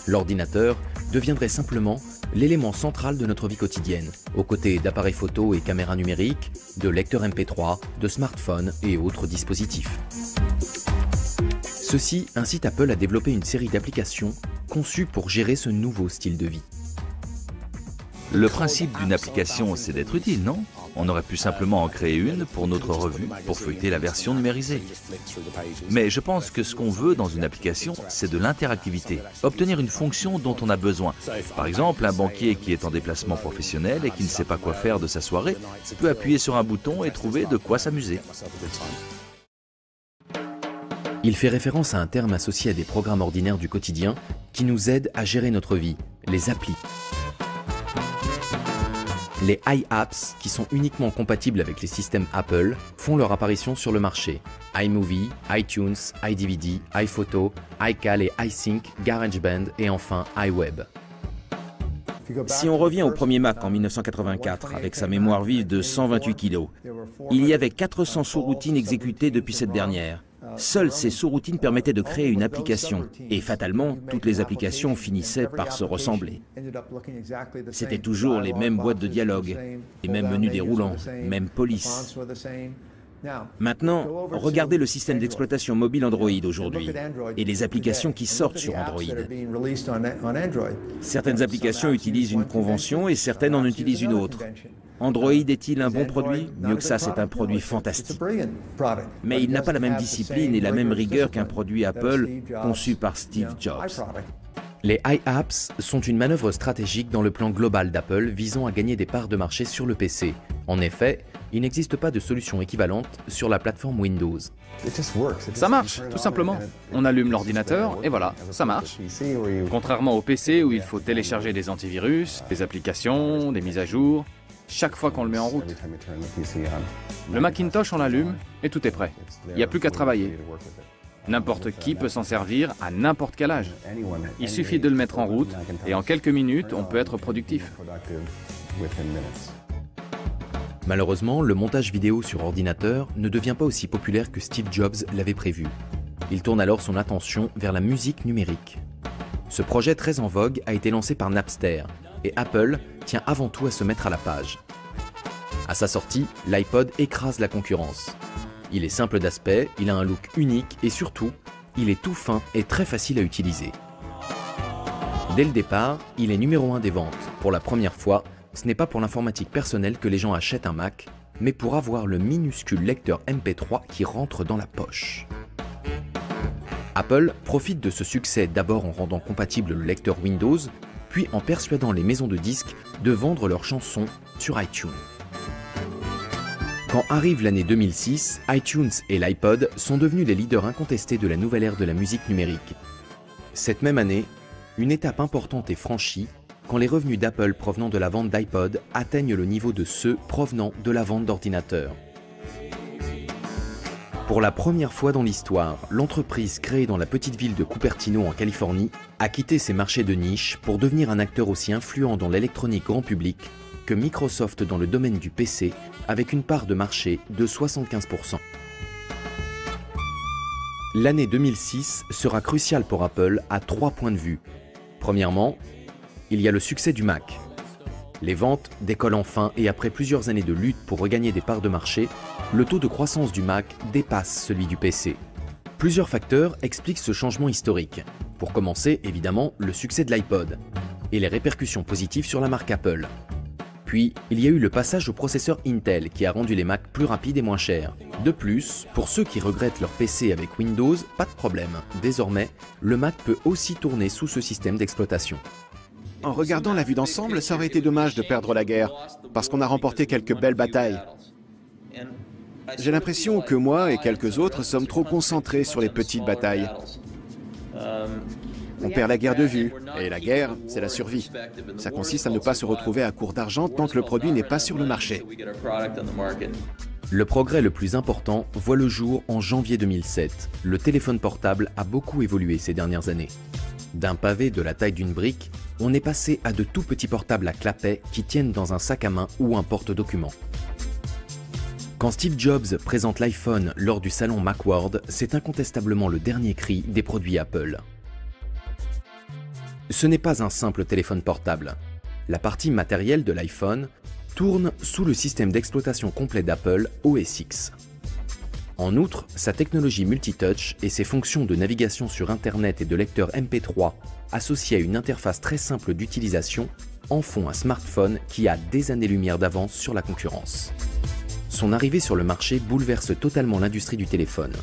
L'ordinateur deviendrait simplement l'élément central de notre vie quotidienne, aux côtés d'appareils photo et caméras numériques, de lecteurs MP3, de smartphones et autres dispositifs. Ceci incite Apple à développer une série d'applications conçues pour gérer ce nouveau style de vie. Le principe d'une application, c'est d'être utile, non? On aurait pu simplement en créer une pour notre revue, pour feuilleter la version numérisée. Mais je pense que ce qu'on veut dans une application, c'est de l'interactivité, obtenir une fonction dont on a besoin. Par exemple, un banquier qui est en déplacement professionnel et qui ne sait pas quoi faire de sa soirée peut appuyer sur un bouton et trouver de quoi s'amuser. Il fait référence à un terme associé à des programmes ordinaires du quotidien qui nous aident à gérer notre vie, les applis. Les iApps, qui sont uniquement compatibles avec les systèmes Apple, font leur apparition sur le marché. iMovie, iTunes, iDVD, iPhoto, iCal et iSync, GarageBand et enfin iWeb. Si on revient au premier Mac en 1984, avec sa mémoire vive de 128 kg, il y avait 400 sous-routines exécutées depuis cette dernière. Seules ces sous-routines permettaient de créer une application, et fatalement, toutes les applications finissaient par se ressembler. C'était toujours les mêmes boîtes de dialogue, les mêmes menus déroulants, même police. Maintenant, regardez le système d'exploitation mobile Android aujourd'hui et les applications qui sortent sur Android. Certaines applications utilisent une convention et certaines en utilisent une autre. Android est-il un bon produit? Mieux que ça, c'est un produit fantastique. Mais il n'a pas la même discipline et la même rigueur qu'un produit Apple conçu par Steve Jobs. Les iApps sont une manœuvre stratégique dans le plan global d'Apple visant à gagner des parts de marché sur le PC. En effet, il n'existe pas de solution équivalente sur la plateforme Windows. Ça marche, tout simplement. On allume l'ordinateur et voilà, ça marche. Contrairement au PC où il faut télécharger des antivirus, des applications, des mises à jour, chaque fois qu'on le met en route. Le Macintosh, on l'allume et tout est prêt. Il n'y a plus qu'à travailler. N'importe qui peut s'en servir à n'importe quel âge. Il suffit de le mettre en route et en quelques minutes, on peut être productif. Malheureusement, le montage vidéo sur ordinateur ne devient pas aussi populaire que Steve Jobs l'avait prévu. Il tourne alors son attention vers la musique numérique. Ce projet très en vogue a été lancé par Napster et Apple tient avant tout à se mettre à la page. À sa sortie, l'iPod écrase la concurrence. Il est simple d'aspect, il a un look unique et surtout, il est tout fin et très facile à utiliser. Dès le départ, il est numéro 1 des ventes. Pour la première fois, ce n'est pas pour l'informatique personnelle que les gens achètent un Mac, mais pour avoir le minuscule lecteur MP3 qui rentre dans la poche. Apple profite de ce succès d'abord en rendant compatible le lecteur Windows, puis en persuadant les maisons de disques de vendre leurs chansons sur iTunes. Quand arrive l'année 2006, iTunes et l'iPod sont devenus les leaders incontestés de la nouvelle ère de la musique numérique. Cette même année, une étape importante est franchie quand les revenus d'Apple provenant de la vente d'iPod atteignent le niveau de ceux provenant de la vente d'ordinateurs. Pour la première fois dans l'histoire, l'entreprise créée dans la petite ville de Cupertino en Californie a quitté ses marchés de niche pour devenir un acteur aussi influent dans l'électronique grand public que Microsoft dans le domaine du PC, avec une part de marché de 75%. L'année 2006 sera cruciale pour Apple à 3 points de vue. Premièrement, il y a le succès du Mac. Les ventes décollent enfin et après plusieurs années de lutte pour regagner des parts de marché, le taux de croissance du Mac dépasse celui du PC. Plusieurs facteurs expliquent ce changement historique. Pour commencer, évidemment, le succès de l'iPod et les répercussions positives sur la marque Apple. Puis, il y a eu le passage au processeur Intel qui a rendu les Mac plus rapides et moins chers. De plus, pour ceux qui regrettent leur PC avec Windows, pas de problème. Désormais, le Mac peut aussi tourner sous ce système d'exploitation. En regardant la vue d'ensemble, ça aurait été dommage de perdre la guerre, parce qu'on a remporté quelques belles batailles. J'ai l'impression que moi et quelques autres sommes trop concentrés sur les petites batailles. On perd la guerre de vue, et la guerre, c'est la survie. Ça consiste à ne pas se retrouver à court d'argent tant que le produit n'est pas sur le marché. Le progrès le plus important voit le jour en janvier 2007. Le téléphone portable a beaucoup évolué ces dernières années. D'un pavé de la taille d'une brique, on est passé à de tout petits portables à clapet qui tiennent dans un sac à main ou un porte-document. Quand Steve Jobs présente l'iPhone lors du salon Macworld, c'est incontestablement le dernier cri des produits Apple. Ce n'est pas un simple téléphone portable. La partie matérielle de l'iPhone tourne sous le système d'exploitation complet d'Apple OS X. En outre, sa technologie multitouch et ses fonctions de navigation sur Internet et de lecteur MP3 associées à une interface très simple d'utilisation en font un smartphone qui a des années-lumière d'avance sur la concurrence. Son arrivée sur le marché bouleverse totalement l'industrie du téléphone.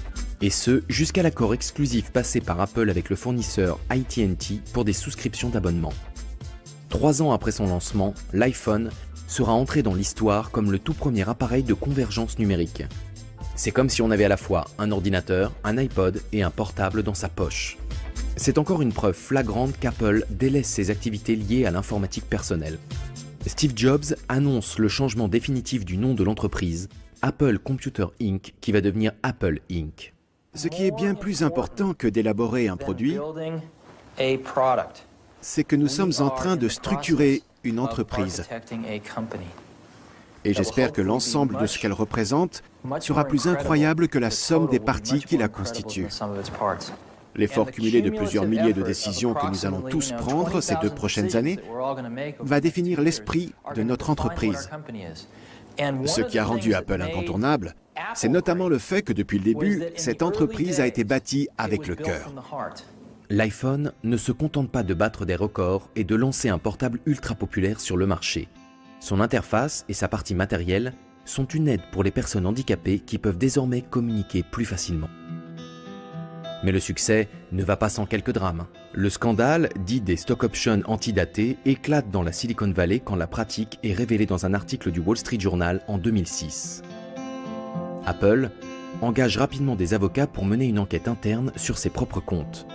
Et ce, jusqu'à l'accord exclusif passé par Apple avec le fournisseur AT&T pour des souscriptions d'abonnement. 3 ans après son lancement, l'iPhone sera entré dans l'histoire comme le tout premier appareil de convergence numérique. C'est comme si on avait à la fois un ordinateur, un iPod et un portable dans sa poche. C'est encore une preuve flagrante qu'Apple délaisse ses activités liées à l'informatique personnelle. Steve Jobs annonce le changement définitif du nom de l'entreprise, Apple Computer Inc., qui va devenir Apple Inc. Ce qui est bien plus important que d'élaborer un produit, c'est que nous sommes en train de structurer une entreprise. Et j'espère que l'ensemble de ce qu'elle représente sera plus incroyable que la somme des parties qui la constituent. L'effort cumulé de plusieurs milliers de décisions que nous allons tous prendre ces 2 prochaines années va définir l'esprit de notre entreprise. Ce qui a rendu Apple incontournable, c'est notamment le fait que depuis le début, cette entreprise a été bâtie avec le cœur. L'iPhone ne se contente pas de battre des records et de lancer un portable ultra populaire sur le marché. Son interface et sa partie matérielle sont une aide pour les personnes handicapées qui peuvent désormais communiquer plus facilement. Mais le succès ne va pas sans quelques drames. Le scandale, dit des stock options antidatés, éclate dans la Silicon Valley quand la pratique est révélée dans un article du Wall Street Journal en 2006. Apple engage rapidement des avocats pour mener une enquête interne sur ses propres comptes.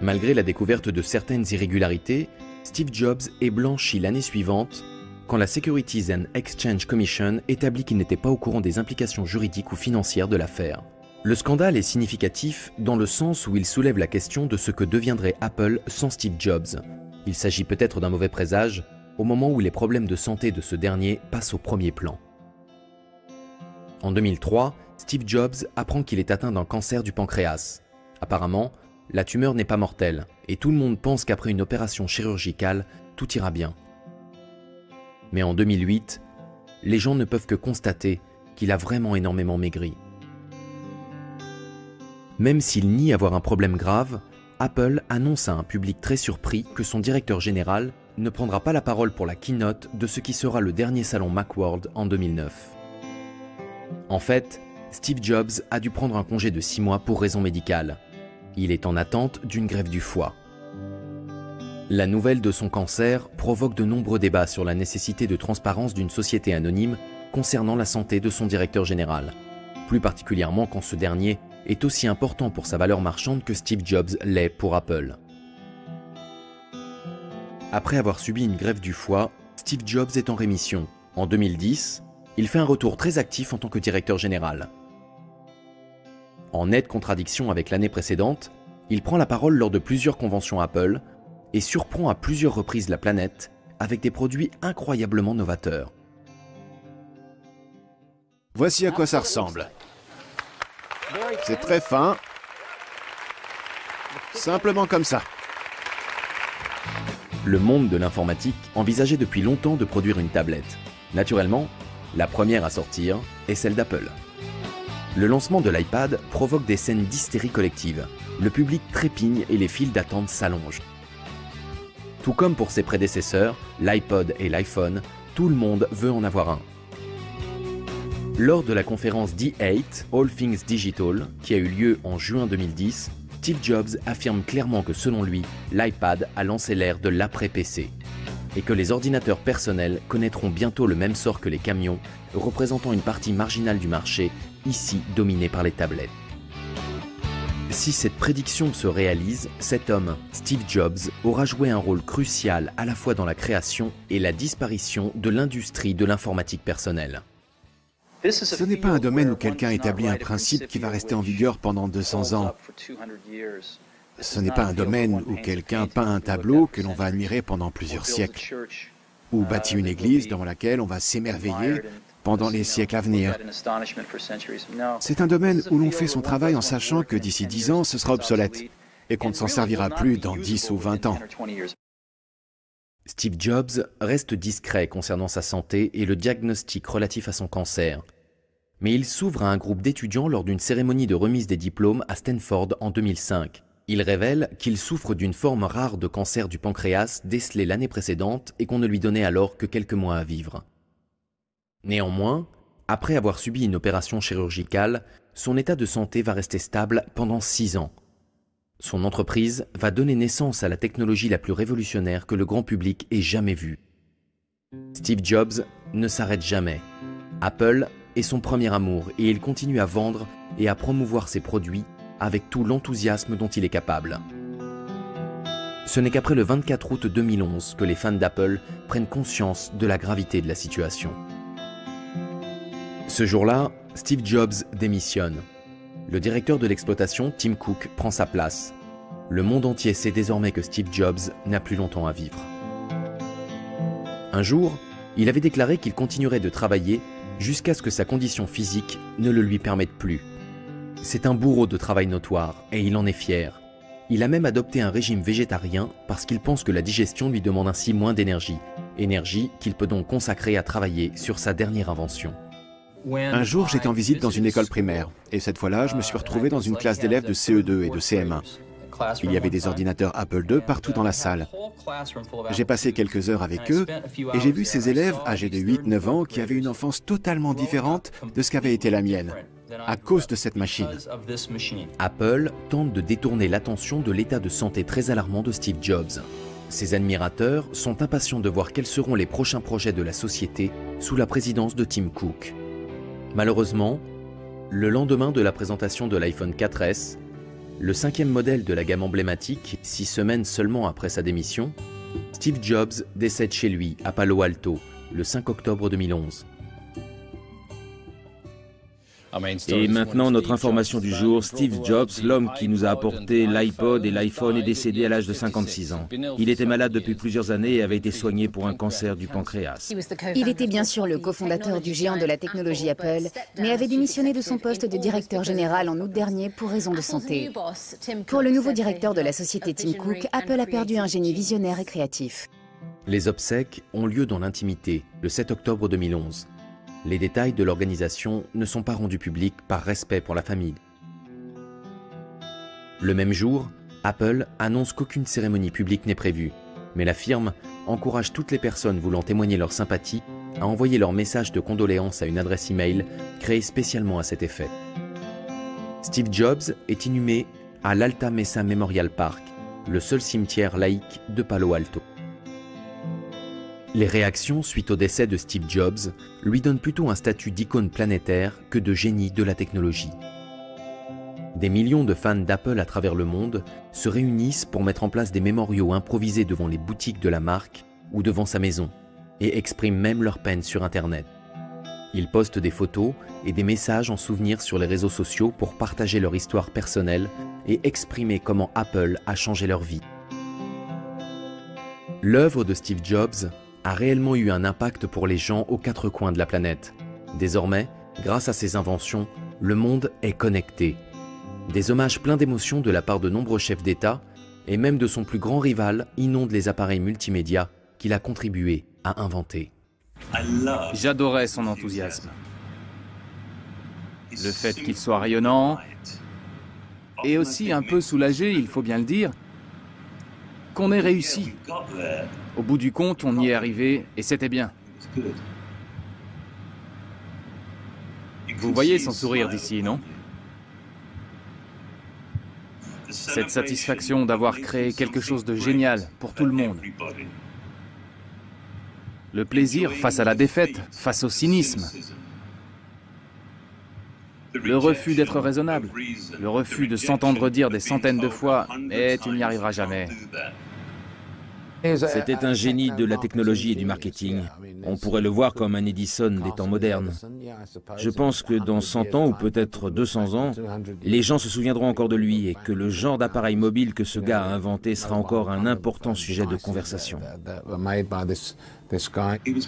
Malgré la découverte de certaines irrégularités, Steve Jobs est blanchi l'année suivante quand la Securities and Exchange Commission établit qu'il n'était pas au courant des implications juridiques ou financières de l'affaire. Le scandale est significatif dans le sens où il soulève la question de ce que deviendrait Apple sans Steve Jobs. Il s'agit peut-être d'un mauvais présage au moment où les problèmes de santé de ce dernier passent au premier plan. En 2003, Steve Jobs apprend qu'il est atteint d'un cancer du pancréas. Apparemment, la tumeur n'est pas mortelle et tout le monde pense qu'après une opération chirurgicale, tout ira bien. Mais en 2008, les gens ne peuvent que constater qu'il a vraiment énormément maigri. Même s'il nie avoir un problème grave, Apple annonce à un public très surpris que son directeur général ne prendra pas la parole pour la keynote de ce qui sera le dernier salon Macworld en 2009. En fait, Steve Jobs a dû prendre un congé de 6 mois pour raison médicale. Il est en attente d'une greffe du foie. La nouvelle de son cancer provoque de nombreux débats sur la nécessité de transparence d'une société anonyme concernant la santé de son directeur général, plus particulièrement quand ce dernier est aussi important pour sa valeur marchande que Steve Jobs l'est pour Apple. Après avoir subi une greffe du foie, Steve Jobs est en rémission. En 2010, il fait un retour très actif en tant que directeur général. En nette contradiction avec l'année précédente, il prend la parole lors de plusieurs conventions Apple et surprend à plusieurs reprises la planète avec des produits incroyablement novateurs. Voici à quoi ça ressemble. C'est très fin. Simplement comme ça. Le monde de l'informatique envisageait depuis longtemps de produire une tablette. Naturellement, la première à sortir est celle d'Apple. Le lancement de l'iPad provoque des scènes d'hystérie collective. Le public trépigne et les files d'attente s'allongent. Tout comme pour ses prédécesseurs, l'iPod et l'iPhone, tout le monde veut en avoir un. Lors de la conférence D8, All Things Digital, qui a eu lieu en juin 2010, Steve Jobs affirme clairement que selon lui, l'iPad a lancé l'ère de l'après-PC et que les ordinateurs personnels connaîtront bientôt le même sort que les camions, représentant une partie marginale du marché, ici dominée par les tablettes. Si cette prédiction se réalise, cet homme, Steve Jobs, aura joué un rôle crucial à la fois dans la création et la disparition de l'industrie de l'informatique personnelle. Ce n'est pas un domaine où quelqu'un établit un principe qui va rester en vigueur pendant 200 ans. Ce n'est pas un domaine où quelqu'un peint un tableau que l'on va admirer pendant plusieurs siècles, ou bâtit une église dans laquelle on va s'émerveiller pendant les siècles à venir. C'est un domaine où l'on fait son travail en sachant que d'ici 10 ans, ce sera obsolète, et qu'on ne s'en servira plus dans 10 ou 20 ans. Steve Jobs reste discret concernant sa santé et le diagnostic relatif à son cancer. Mais il s'ouvre à un groupe d'étudiants lors d'une cérémonie de remise des diplômes à Stanford en 2005. Il révèle qu'il souffre d'une forme rare de cancer du pancréas décelé l'année précédente et qu'on ne lui donnait alors que quelques mois à vivre. Néanmoins, après avoir subi une opération chirurgicale, son état de santé va rester stable pendant 6 ans. Son entreprise va donner naissance à la technologie la plus révolutionnaire que le grand public ait jamais vue. Steve Jobs ne s'arrête jamais. Apple est son premier amour et il continue à vendre et à promouvoir ses produits avec tout l'enthousiasme dont il est capable. Ce n'est qu'après le 24 août 2011 que les fans d'Apple prennent conscience de la gravité de la situation. Ce jour-là, Steve Jobs démissionne. Le directeur de l'exploitation, Tim Cook, prend sa place. Le monde entier sait désormais que Steve Jobs n'a plus longtemps à vivre. Un jour, il avait déclaré qu'il continuerait de travailler jusqu'à ce que sa condition physique ne le lui permette plus. C'est un bourreau de travail notoire et il en est fier. Il a même adopté un régime végétarien parce qu'il pense que la digestion lui demande ainsi moins d'énergie, énergie qu'il peut donc consacrer à travailler sur sa dernière invention. Un jour, j'étais en visite dans une école primaire, et cette fois-là, je me suis retrouvé dans une classe d'élèves de CE2 et de CM1. Il y avait des ordinateurs Apple II partout dans la salle. J'ai passé quelques heures avec eux, et j'ai vu ces élèves âgés de 8-9 ans qui avaient une enfance totalement différente de ce qu'avait été la mienne, à cause de cette machine. Apple tente de détourner l'attention de l'état de santé très alarmant de Steve Jobs. Ses admirateurs sont impatients de voir quels seront les prochains projets de la société sous la présidence de Tim Cook. Malheureusement, le lendemain de la présentation de l'iPhone 4S, le 5e modèle de la gamme emblématique, 6 semaines seulement après sa démission, Steve Jobs décède chez lui à Palo Alto, le 5 octobre 2011. Et maintenant, notre information du jour, Steve Jobs, l'homme qui nous a apporté l'iPod et l'iPhone, est décédé à l'âge de 56 ans. Il était malade depuis plusieurs années et avait été soigné pour un cancer du pancréas. Il était bien sûr le cofondateur du géant de la technologie Apple, mais avait démissionné de son poste de directeur général en août dernier pour raison de santé. Pour le nouveau directeur de la société Tim Cook, Apple a perdu un génie visionnaire et créatif. Les obsèques ont lieu dans l'intimité, le 7 octobre 2011. Les détails de l'organisation ne sont pas rendus publics par respect pour la famille. Le même jour, Apple annonce qu'aucune cérémonie publique n'est prévue, mais la firme encourage toutes les personnes voulant témoigner leur sympathie à envoyer leur message de condoléances à une adresse email créée spécialement à cet effet. Steve Jobs est inhumé à l'Alta Mesa Memorial Park, le seul cimetière laïque de Palo Alto. Les réactions suite au décès de Steve Jobs lui donnent plutôt un statut d'icône planétaire que de génie de la technologie. Des millions de fans d'Apple à travers le monde se réunissent pour mettre en place des mémoriaux improvisés devant les boutiques de la marque ou devant sa maison et expriment même leur peine sur Internet. Ils postent des photos et des messages en souvenir sur les réseaux sociaux pour partager leur histoire personnelle et exprimer comment Apple a changé leur vie. L'œuvre de Steve Jobs a réellement eu un impact pour les gens aux 4 coins de la planète. Désormais, grâce à ses inventions, le monde est connecté. Des hommages pleins d'émotions de la part de nombreux chefs d'État et même de son plus grand rival inondent les appareils multimédia qu'il a contribué à inventer. J'adorais son enthousiasme. Le fait qu'il soit rayonnant et aussi un peu soulagé, il faut bien le dire, qu'on ait réussi. Au bout du compte, on y est arrivé et c'était bien. Vous voyez son sourire d'ici, non? Cette satisfaction d'avoir créé quelque chose de génial pour tout le monde. Le plaisir face à la défaite, face au cynisme. Le refus d'être raisonnable. Le refus de s'entendre dire des centaines de fois « Mais tu n'y arriveras jamais ». C'était un génie de la technologie et du marketing. On pourrait le voir comme un Edison des temps modernes. Je pense que dans 100 ans ou peut-être 200 ans, les gens se souviendront encore de lui et que le genre d'appareil mobile que ce gars a inventé sera encore un important sujet de conversation.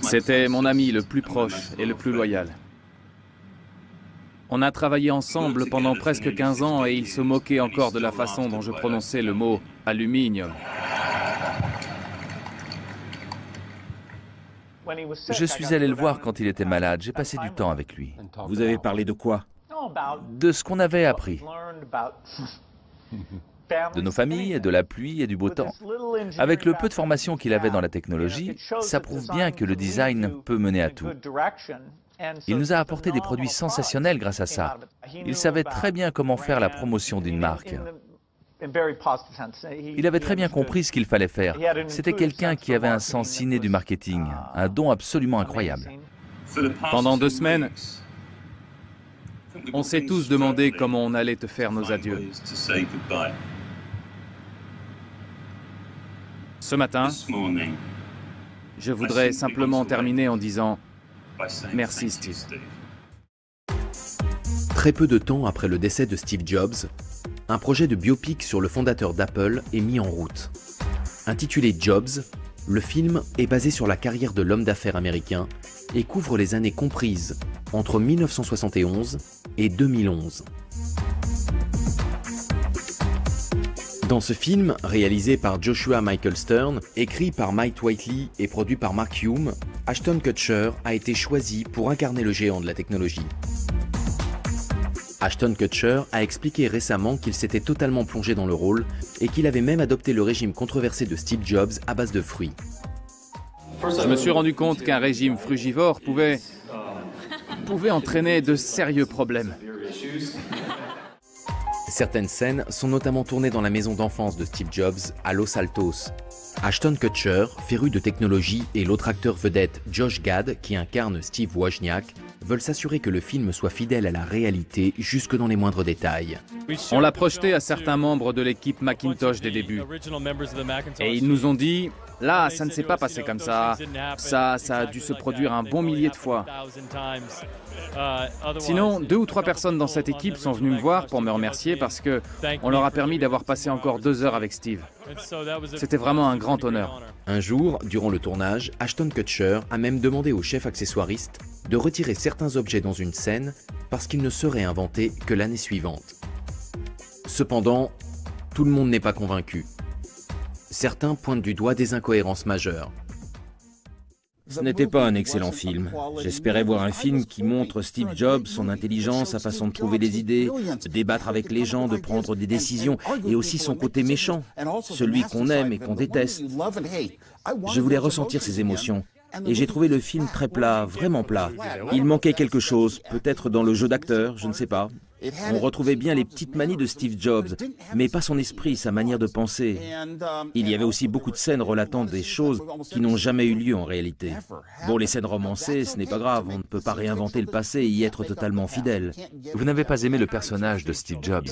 C'était mon ami le plus proche et le plus loyal. On a travaillé ensemble pendant presque 15 ans et il se moquait encore de la façon dont je prononçais le mot « aluminium ». Je suis allé le voir quand il était malade, j'ai passé du temps avec lui. Vous avez parlé de quoi? De ce qu'on avait appris. de nos familles, de la pluie et du beau temps. Avec le peu de formation qu'il avait dans la technologie, ça prouve bien que le design peut mener à tout. Il nous a apporté des produits sensationnels grâce à ça. Il savait très bien comment faire la promotion d'une marque. Il avait très bien compris ce qu'il fallait faire. C'était quelqu'un qui avait un sens inné du marketing, un don absolument incroyable. Pendant 2 semaines, on s'est tous demandé comment on allait te faire nos adieux. Ce matin, je voudrais simplement terminer en disant merci Steve. Très peu de temps après le décès de Steve Jobs, un projet de biopic sur le fondateur d'Apple est mis en route. Intitulé Jobs, le film est basé sur la carrière de l'homme d'affaires américain et couvre les années comprises entre 1971 et 2011. Dans ce film, réalisé par Joshua Michael Stern, écrit par Mike Whiteley et produit par Mark Hume, Ashton Kutcher a été choisi pour incarner le géant de la technologie. Ashton Kutcher a expliqué récemment qu'il s'était totalement plongé dans le rôle et qu'il avait même adopté le régime controversé de Steve Jobs à base de fruits. Je me suis rendu compte qu'un régime frugivore pouvait entraîner de sérieux problèmes. Certaines scènes sont notamment tournées dans la maison d'enfance de Steve Jobs à Los Altos. Ashton Kutcher, féru de technologie, et l'autre acteur vedette Josh Gad, qui incarne Steve Wozniak, veulent s'assurer que le film soit fidèle à la réalité jusque dans les moindres détails. On l'a projeté à certains membres de l'équipe Macintosh des débuts. Et ils nous ont dit, là, ça ne s'est pas passé comme ça. Ça a dû se produire un bon millier de fois. Sinon, 2 ou 3 personnes dans cette équipe sont venues me voir pour me remercier parce que on leur a permis d'avoir passé encore 2 heures avec Steve. C'était vraiment un grand honneur. Un jour, durant le tournage, Ashton Kutcher a même demandé au chef accessoiriste de retirer certains objets dans une scène parce qu'ils ne seraient inventés que l'année suivante. Cependant, tout le monde n'est pas convaincu. Certains pointent du doigt des incohérences majeures. Ce n'était pas un excellent film. J'espérais voir un film qui montre Steve Jobs, son intelligence, sa façon de trouver des idées, de débattre avec les gens, de prendre des décisions, et aussi son côté méchant, celui qu'on aime et qu'on déteste. Je voulais ressentir ces émotions. Et j'ai trouvé le film très plat, vraiment plat. Il manquait quelque chose, peut-être dans le jeu d'acteur, je ne sais pas. On retrouvait bien les petites manies de Steve Jobs, mais pas son esprit, sa manière de penser. Il y avait aussi beaucoup de scènes relatant des choses qui n'ont jamais eu lieu en réalité. Bon, les scènes romancées, ce n'est pas grave, on ne peut pas réinventer le passé et y être totalement fidèle. Vous n'avez pas aimé le personnage de Steve Jobs?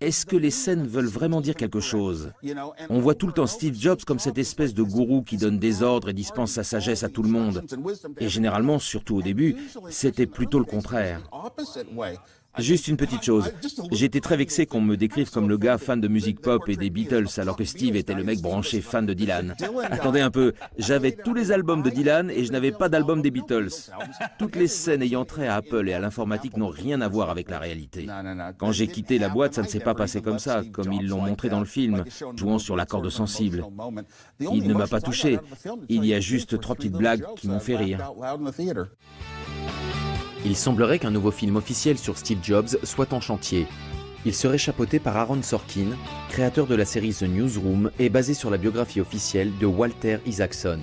Est-ce que les scènes veulent vraiment dire quelque chose? On voit tout le temps Steve Jobs comme cette espèce de gourou qui donne des ordres et dispense sa sagesse à tout le monde. Et généralement, surtout au début, c'était plutôt le contraire. Juste une petite chose, j'ai été très vexé qu'on me décrive comme le gars fan de musique pop et des Beatles alors que Steve était le mec branché fan de Dylan. Attendez un peu, j'avais tous les albums de Dylan et je n'avais pas d'album des Beatles. Toutes les scènes ayant trait à Apple et à l'informatique n'ont rien à voir avec la réalité. Quand j'ai quitté la boîte, ça ne s'est pas passé comme ça, comme ils l'ont montré dans le film, jouant sur la corde sensible. Il ne m'a pas touché, il y a juste 3 petites blagues qui m'ont fait rire. Il semblerait qu'un nouveau film officiel sur Steve Jobs soit en chantier. Il serait chapeauté par Aaron Sorkin, créateur de la série The Newsroom et basé sur la biographie officielle de Walter Isaacson.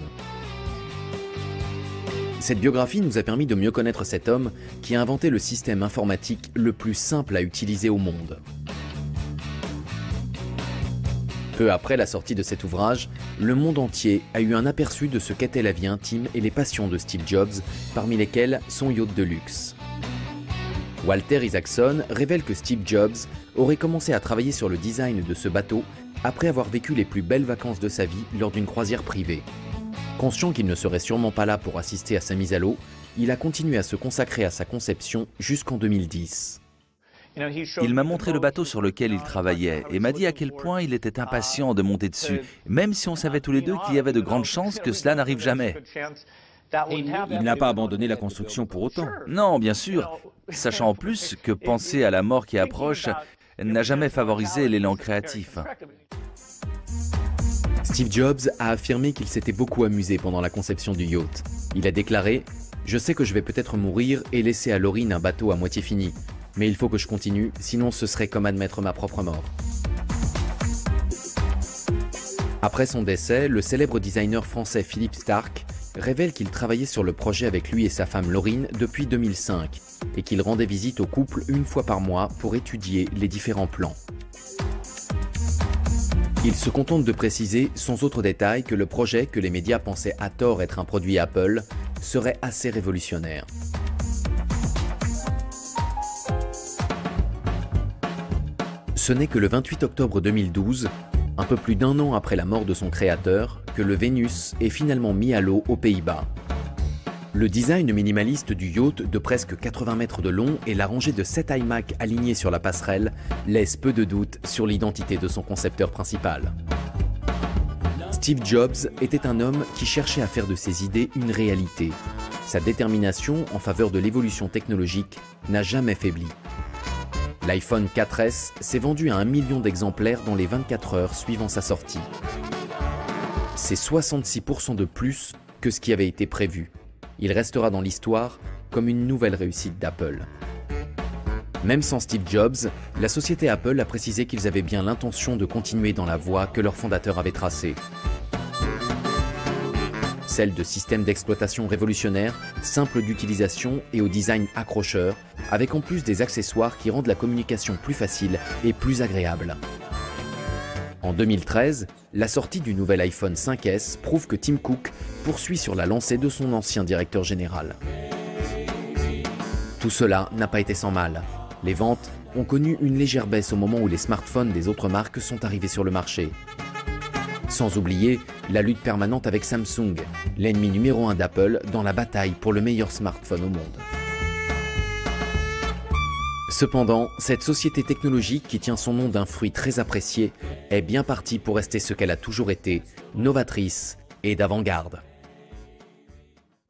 Cette biographie nous a permis de mieux connaître cet homme qui a inventé le système informatique le plus simple à utiliser au monde. Peu après la sortie de cet ouvrage, le monde entier a eu un aperçu de ce qu'était la vie intime et les passions de Steve Jobs, parmi lesquelles son yacht de luxe. Walter Isaacson révèle que Steve Jobs aurait commencé à travailler sur le design de ce bateau après avoir vécu les plus belles vacances de sa vie lors d'une croisière privée. Conscient qu'il ne serait sûrement pas là pour assister à sa mise à l'eau, il a continué à se consacrer à sa conception jusqu'en 2010. Il m'a montré le bateau sur lequel il travaillait et m'a dit à quel point il était impatient de monter dessus, même si on savait tous les deux qu'il y avait de grandes chances que cela n'arrive jamais. Il n'a pas abandonné la construction pour autant. Non, bien sûr, sachant en plus que penser à la mort qui approche n'a jamais favorisé l'élan créatif. Steve Jobs a affirmé qu'il s'était beaucoup amusé pendant la conception du yacht. Il a déclaré « Je sais que je vais peut-être mourir et laisser à l'orine un bateau à moitié fini. Mais il faut que je continue, sinon ce serait comme admettre ma propre mort. » Après son décès, le célèbre designer français Philippe Starck révèle qu'il travaillait sur le projet avec lui et sa femme Laurine depuis 2005 et qu'il rendait visite au couple une fois par mois pour étudier les différents plans. Il se contente de préciser, sans autre détail, que le projet, que les médias pensaient à tort être un produit Apple, serait assez révolutionnaire. Ce n'est que le 28 octobre 2012, un peu plus d'un an après la mort de son créateur, que le Venus est finalement mis à l'eau aux Pays-Bas. Le design minimaliste du yacht de presque 80 mètres de long et la rangée de 7 iMac alignés sur la passerelle laissent peu de doute sur l'identité de son concepteur principal. Steve Jobs était un homme qui cherchait à faire de ses idées une réalité. Sa détermination en faveur de l'évolution technologique n'a jamais faibli. L'iPhone 4S s'est vendu à 1 million d'exemplaires dans les 24 heures suivant sa sortie. C'est 66% de plus que ce qui avait été prévu. Il restera dans l'histoire comme une nouvelle réussite d'Apple. Même sans Steve Jobs, la société Apple a précisé qu'ils avaient bien l'intention de continuer dans la voie que leur fondateur avait tracée. Celle de systèmes d'exploitation révolutionnaires, simples d'utilisation et au design accrocheur, avec en plus des accessoires qui rendent la communication plus facile et plus agréable. En 2013, la sortie du nouvel iPhone 5S prouve que Tim Cook poursuit sur la lancée de son ancien directeur général. Tout cela n'a pas été sans mal. Les ventes ont connu une légère baisse au moment où les smartphones des autres marques sont arrivés sur le marché. Sans oublier la lutte permanente avec Samsung, l'ennemi numéro 1 d'Apple dans la bataille pour le meilleur smartphone au monde. Cependant, cette société technologique qui tient son nom d'un fruit très apprécié est bien partie pour rester ce qu'elle a toujours été, novatrice et d'avant-garde.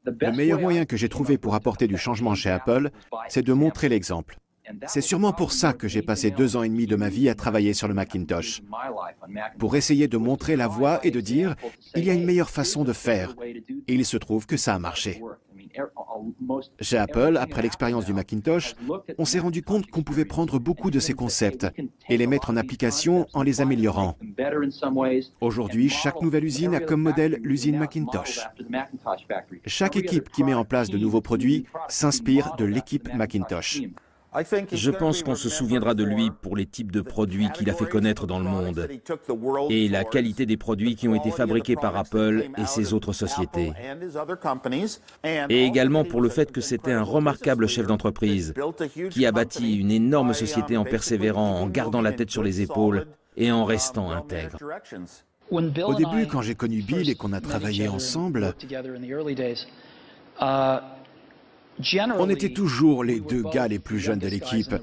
Le meilleur moyen que j'ai trouvé pour apporter du changement chez Apple, c'est de montrer l'exemple. C'est sûrement pour ça que j'ai passé 2 ans et demi de ma vie à travailler sur le Macintosh. Pour essayer de montrer la voie et de dire, il y a une meilleure façon de faire. Et il se trouve que ça a marché. Chez Apple, après l'expérience du Macintosh, on s'est rendu compte qu'on pouvait prendre beaucoup de ces concepts et les mettre en application en les améliorant. Aujourd'hui, chaque nouvelle usine a comme modèle l'usine Macintosh. Chaque équipe qui met en place de nouveaux produits s'inspire de l'équipe Macintosh. Je pense qu'on se souviendra de lui pour les types de produits qu'il a fait connaître dans le monde et la qualité des produits qui ont été fabriqués par Apple et ses autres sociétés. Et également pour le fait que c'était un remarquable chef d'entreprise qui a bâti une énorme société en persévérant, en gardant la tête sur les épaules et en restant intègre. Au début, quand j'ai connu Bill et qu'on a travaillé ensemble, on était toujours les 2 gars les plus jeunes de l'équipe.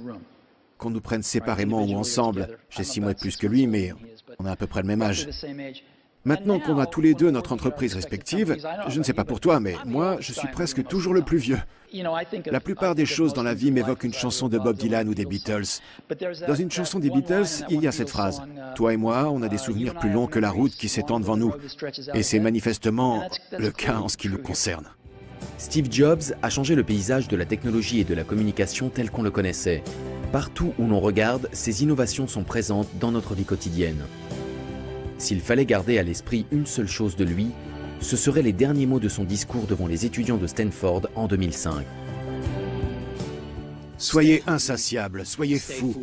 Qu'on nous prenne séparément ou ensemble, j'ai 6 mois de plus que lui, mais on a à peu près le même âge. Maintenant qu'on a tous les 2 notre entreprise respective, je ne sais pas pour toi, mais moi, je suis presque toujours le plus vieux. La plupart des choses dans la vie m'évoquent une chanson de Bob Dylan ou des Beatles. Dans une chanson des Beatles, il y a cette phrase « Toi et moi, on a des souvenirs plus longs que la route qui s'étend devant nous. » Et c'est manifestement le cas en ce qui nous concerne. Steve Jobs a changé le paysage de la technologie et de la communication tel qu'on le connaissait. Partout où l'on regarde, ces innovations sont présentes dans notre vie quotidienne. S'il fallait garder à l'esprit une seule chose de lui, ce seraient les derniers mots de son discours devant les étudiants de Stanford en 2005. Soyez insatiables, soyez fous.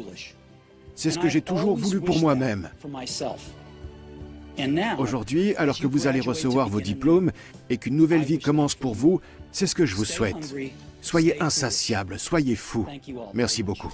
C'est ce que j'ai toujours voulu pour moi-même. Aujourd'hui, alors que vous allez recevoir vos diplômes et qu'une nouvelle vie commence pour vous, c'est ce que je vous souhaite. Soyez insatiables, soyez fous. Merci beaucoup.